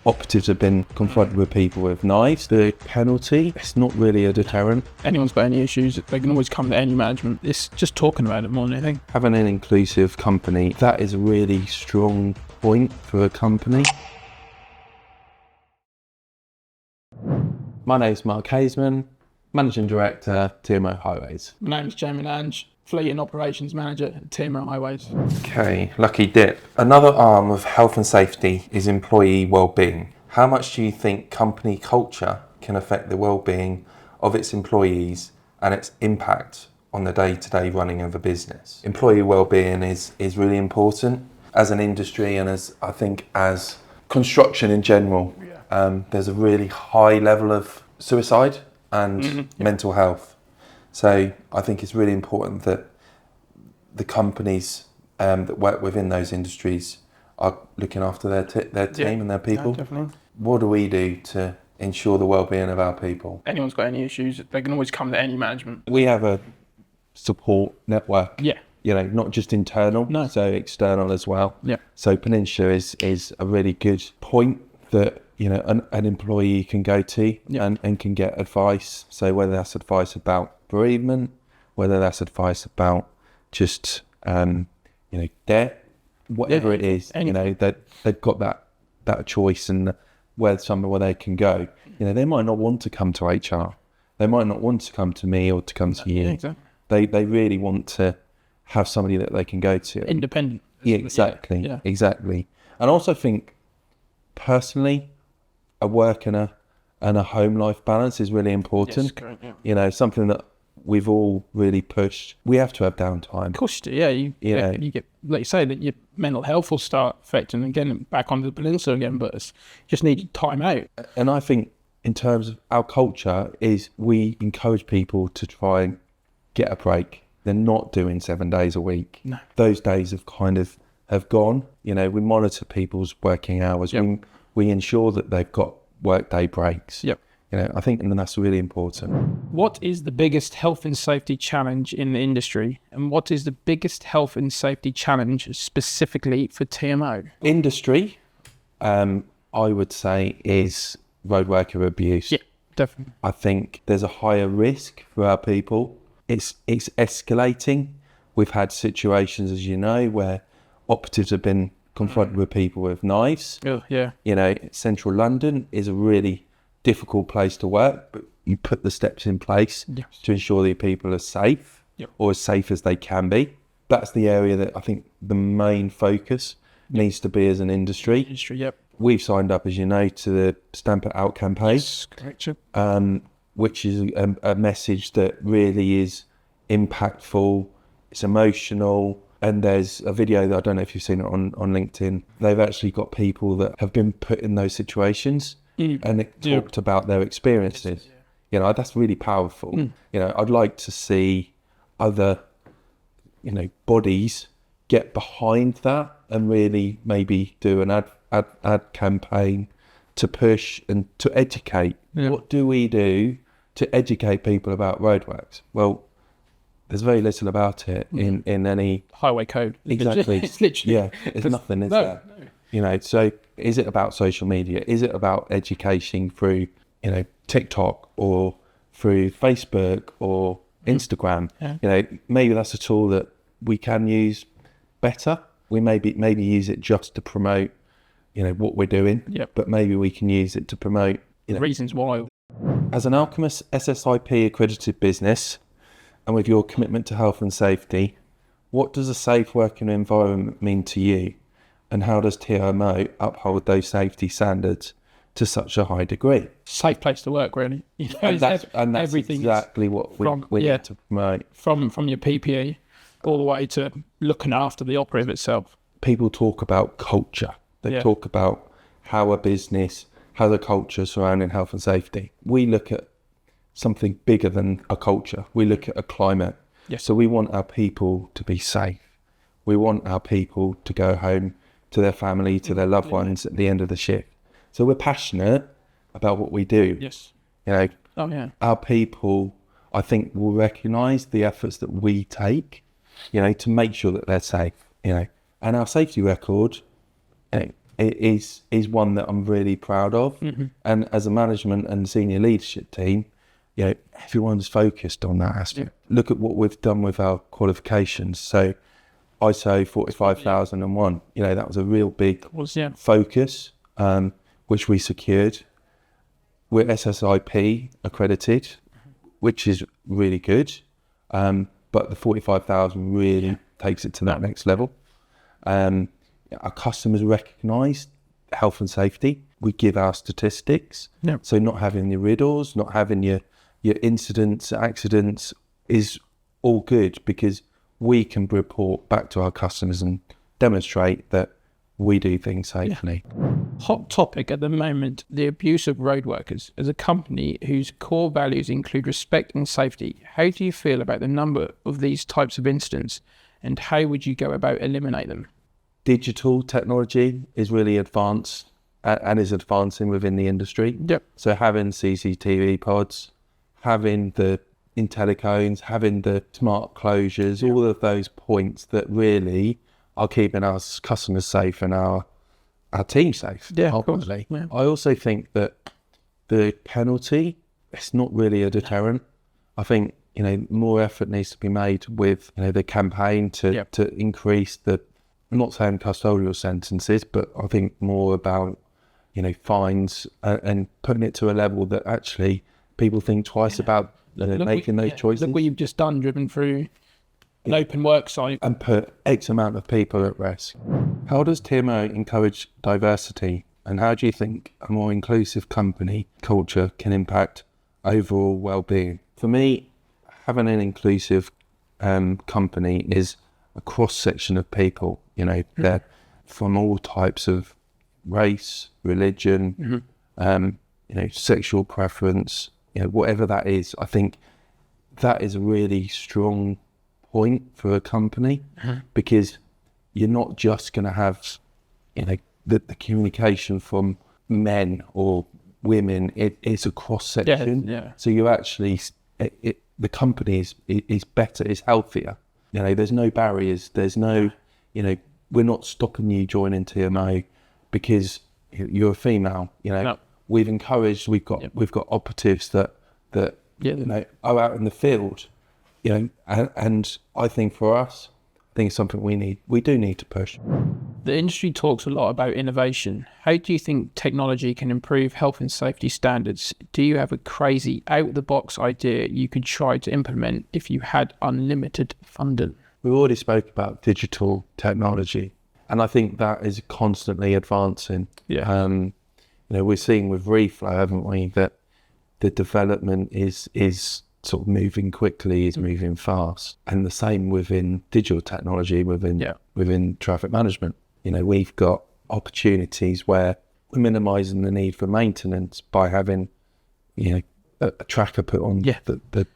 operatives have been confronted with people with knives. The penalty, it's not really a deterrent. Anyone's got any issues, they can always come to any management. It's just talking about it more than anything. Having an inclusive company, that is a really strong point for a company. My name is Mark Haysman, Managing Director, TMO Highways. My name is Jamie Lange, Fleet and Operations Manager at TMO Highways. Okay, lucky dip. Another arm of health and safety is employee wellbeing. How much do you think company culture can affect the wellbeing of its employees and its impact on the day-to-day running of a business? Employee wellbeing is really important as an industry, and as construction in general. There's a really high level of suicide and mental health. So I think it's really important that the companies that work within those industries are looking after their team and their people. Yeah, definitely. What do we do to ensure the well-being of our people? Anyone's got any issues, they can always come to any management. We have a support network. Yeah. You know, not just internal, so external as well. Yeah. So Peninsula is a really good point that, you know, an employee can go to and can get advice. So whether that's advice about bereavement, whether that's advice about just, debt, whatever it is, anything. That they've got that choice and somewhere where they can go. You know, they might not want to come to HR. They might not want to come to me or to come to you. Yeah, exactly. They really want to have somebody that they can go to. Independent. Yeah, exactly. Exactly. And I also think, personally, a work and a home life balance is really important. Yes, correct, yeah. You know, something that we've all really pushed. We have to have downtime. Of course you do, yeah. You get, like you say, that your mental health will start affecting again, back onto the peninsula again, but it's just need time out. And I think in terms of our culture is we encourage people to try and get a break. They're not doing 7 days a week. No. Those days have gone. You know, we monitor people's working hours. Yep. We ensure that they've got workday breaks. Yep. You know, I think that's really important. What is the biggest health and safety challenge in the industry? And what is the biggest health and safety challenge specifically for TMO? Industry, I would say, is road worker abuse. Yeah, definitely. I think there's a higher risk for our people. It's escalating. We've had situations, as you know, where operatives have been confronted with people with knives. Oh, yeah. You know, central London is a really difficult place to work, but you put the steps in place to ensure that people are safe, or as safe as they can be. That's the area that I think the main focus needs to be as an industry. We've signed up, as you know, to the Stamp It Out campaign. Yes, correct. Which is a message that really is impactful, it's emotional, and there's a video that I don't know if you've seen it on LinkedIn. They've actually got people that have been put in those situations and it talked about their experiences. You know, that's really powerful. You know, I'd like to see other, bodies get behind that and really maybe do an ad campaign to push and to educate. What do we do to educate people about roadworks? Well, there's very little about it in any highway code. Exactly. It's literally there's nothing, is there? No. You know, so is it about social media? Is it about education through, TikTok or through Facebook or Instagram? You know, maybe that's a tool that we can use better. We maybe use it just to promote, what we're doing. But maybe we can use it to promote, reasons why. As an Alchemist SSIP accredited business, and with your commitment to health and safety, what does a safe working environment mean to you? And how does TMO uphold those safety standards to such a high degree? Safe place to work, really. And that's exactly what we need to promote. From your PPE all the way to looking after the operative itself. People talk about culture. They talk about how a business has a culture surrounding health and safety. We look at something bigger than a culture. We look at a climate. So we want our people to be safe. We want our people to go home to their family, to their loved ones at the end of the shift. So we're passionate about what we do. Yes. Our people, I think, will recognise the efforts that we take, to make sure that they're safe, And our safety record, is one that I'm really proud of. And as a management and senior leadership team, everyone's focused on that aspect. Look at what we've done with our qualifications. So ISO 45001, that was a real big focus, which we secured. We're SSIP accredited, which is really good. But the 45,000 really takes it to that next level. Our customers recognise health and safety. We give our statistics. So not having your riddles, not having your incidents, accidents is all good, because we can report back to our customers and demonstrate that we do things safely. Hot topic at the moment, the abuse of road workers. As a company whose core values include respect and safety, how do you feel about the number of these types of incidents, and how would you go about eliminate them? Digital technology is really advanced and is advancing within the industry. So having CCTV pods, having the IntelliCones, having the smart closures, all of those points that really are keeping our customers safe and our team safe, ultimately. I also think that the penalty, it's not really a deterrent. I think, more effort needs to be made with, the campaign to increase I'm not saying custodial sentences, but I think more about, fines and putting it to a level that actually people think twice about making those choices. Look what you've just done, driven through an open work site. And put X amount of people at risk. How does TMO encourage diversity, and how do you think a more inclusive company culture can impact overall well-being? For me, having an inclusive company is a cross-section of people. They're from all types of race, religion, sexual preference, whatever that is. I think that is a really strong point for a company, because you're not just going to have, the communication from men or women. It's a cross section. So you actually, the company is better, is healthier. There's no barriers. There's no, we're not stopping you joining TMO because you're a female. We've encouraged. We've got operatives that are out in the field. And I think for us, it's something we do need to push. The industry talks a lot about innovation. How do you think technology can improve health and safety standards? Do you have a crazy out-of-the-box idea you could try to implement if you had unlimited funding? We already spoke about digital technology, and I think that is constantly advancing. We're seeing with reflow, haven't we, that the development is sort of moving quickly, is moving fast, and the same within digital technology, within traffic management. We've got opportunities where we're minimising the need for maintenance by having, a tracker put on the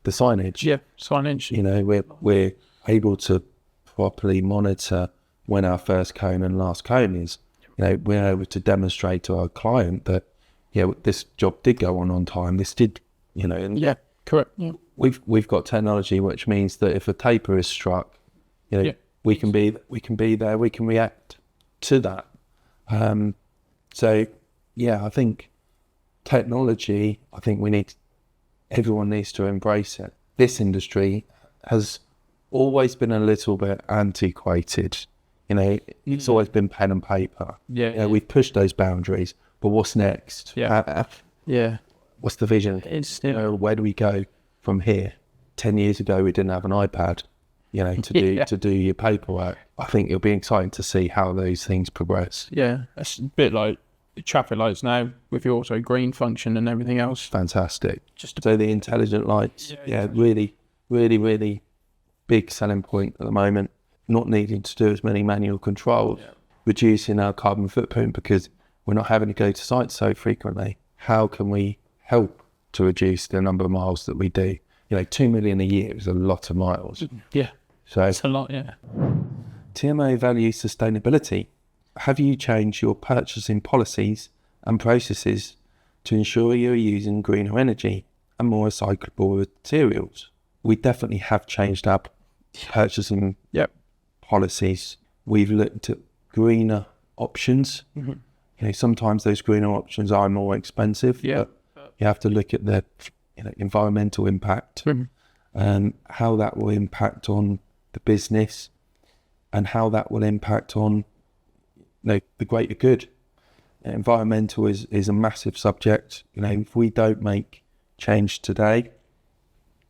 signage. Signage. We're able to properly monitor when our first cone and last cone is. We're able to demonstrate to our client that, this job did go on time. This did, correct. We've got technology which means that if a taper is struck, we can be there. We can react to that. I think technology. I think everyone needs to embrace it. This industry has always been a little bit antiquated. It's always been pen and paper. We've pushed those boundaries, but what's next? What's the vision? Where do we go from here? 10 years ago, we didn't have an iPad, to do your paperwork. I think it'll be exciting to see how those things progress. It's a bit like the traffic lights now with your auto green function and everything else. Fantastic. So the intelligent lights, really, really, really big selling point at the moment. Not needing to do as many manual controls, reducing our carbon footprint because we're not having to go to site so frequently. How can we help to reduce the number of miles that we do? 2 million a year is a lot of miles. So it's a lot, TMO values sustainability. Have you changed your purchasing policies and processes to ensure you're using greener energy and more recyclable materials? We definitely have changed our purchasing policies. We've looked at greener options. Sometimes those greener options are more expensive, but you have to look at the environmental impact and how that will impact on the business and how that will impact on the greater good. Environmental is a massive subject. If we don't make change today,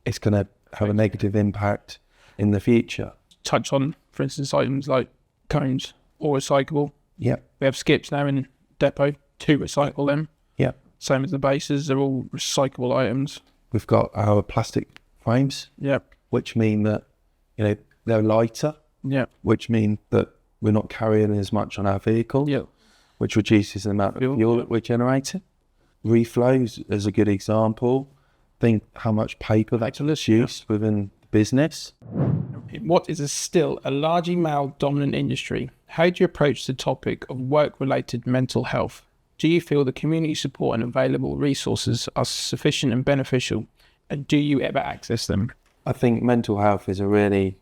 it's going to have a negative impact in the future. Touch on, for instance, items like cones, all recyclable. Yeah. We have skips now in depot to recycle them. Yeah. Same as the bases, they're all recyclable items. We've got our plastic frames. Yeah. Which mean that, they're lighter. Yeah. Which mean that we're not carrying as much on our vehicle. Yeah. Which reduces the amount of fuel that we're generating. Reflows is a good example. Think how much paper that's used within the business. What is still a largely male-dominant industry? How do you approach the topic of work-related mental health? Do you feel the community support and available resources are sufficient and beneficial? And do you ever access them? I think mental health is a really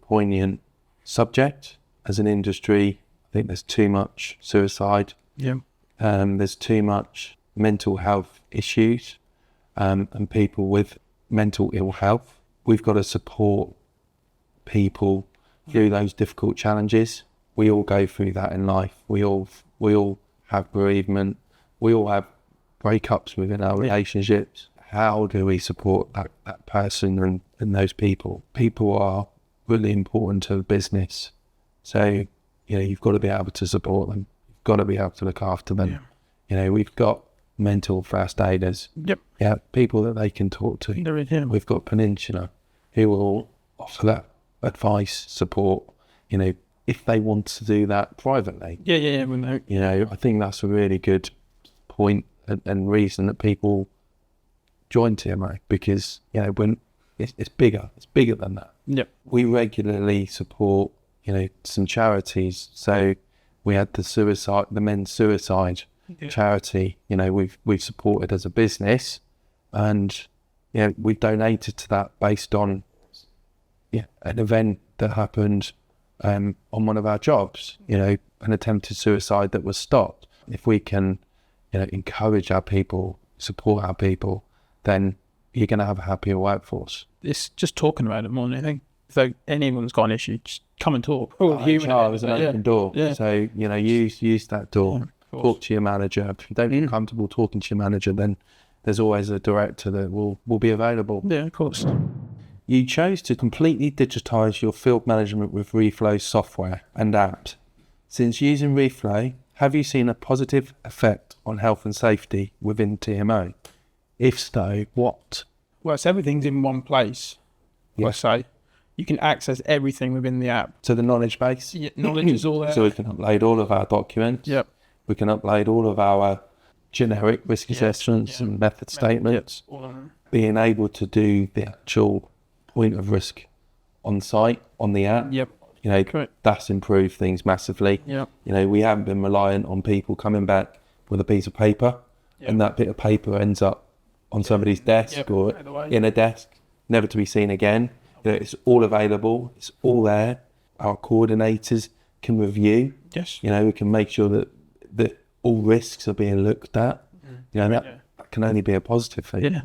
poignant subject. As an industry, I think there's too much suicide. Yeah. There's too much mental health issues and people with mental ill health. We've got to support people through those difficult challenges. We all go through that in life. We all have bereavement. We all have breakups within our relationships. How do we support that person and those people? People are really important to the business. So, you've got to be able to support them. You've got to be able to look after them. Yeah. We've got mental first aiders. Yep. Yeah, people that they can talk to. They're in here. We've got Peninsula who will offer that advice, support, if they want to do that privately. Yeah. We know. I think that's a really good point and reason that people join TMO because, when it's bigger than that. Yep. We regularly support, some charities. So we had the men's suicide charity, we've supported as a business and, we've donated to that based on, an event that happened on one of our jobs, an attempted suicide that was stopped. If we can, encourage our people, support our people, then you're going to have a happier workforce. It's just talking about it more than anything. So anyone's got an issue, just come and talk. HR is an open door. Yeah. So, use that door. Talk to your manager. If you don't feel comfortable talking to your manager, then there's always a director that will be available. Yeah, of course. You chose to completely digitise your field management with Reflow software and apps. Since using Reflow, have you seen a positive effect on health and safety within TMO? If so, what? Well, so everything's in one place, I say. You can access everything within the app. So the knowledge base? Yeah, knowledge is all there. So we can upload all of our documents. Yep. We can upload all of our generic risk assessments and method statements. All of them. Being able to do the actual point of risk on site, on the app. Yep. Correct. That's improved things massively. Yep. We haven't been reliant on people coming back with a piece of paper and that bit of paper ends up on somebody's desk or in a desk, never to be seen again. It's all available. It's all there. Our coordinators can review. Yes. We can make sure that all risks are being looked at. That can only be a positive thing. Yeah.